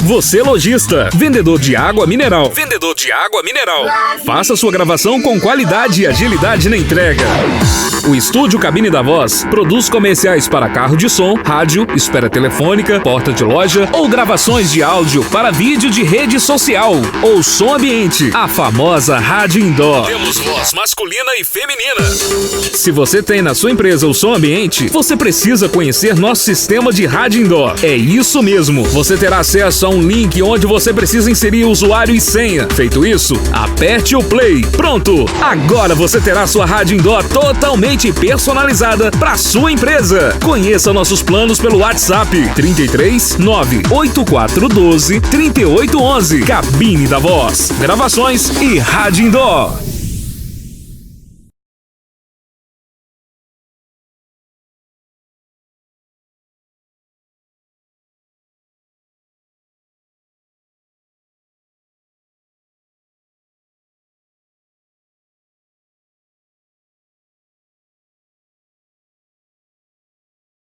Você lojista, vendedor de água mineral. Faça sua gravação com qualidade e agilidade na entrega. O Estúdio Cabine da Voz produz comerciais para carro de som, rádio, espera telefônica, porta de loja ou gravações de áudio para vídeo de rede social ou som ambiente, a famosa rádio indoor. Temos voz masculina e feminina. Se você tem na sua empresa o som ambiente, você precisa conhecer nosso sistema de rádio indoor. É isso mesmo, você terá acesso a um link onde você precisa inserir usuário e senha. Feito isso, aperte o play. Pronto! Agora você terá sua rádio indoor totalmente personalizada para sua empresa. Conheça nossos planos pelo WhatsApp 33 98412 3811. Cabine da Voz, gravações e rádio indoor.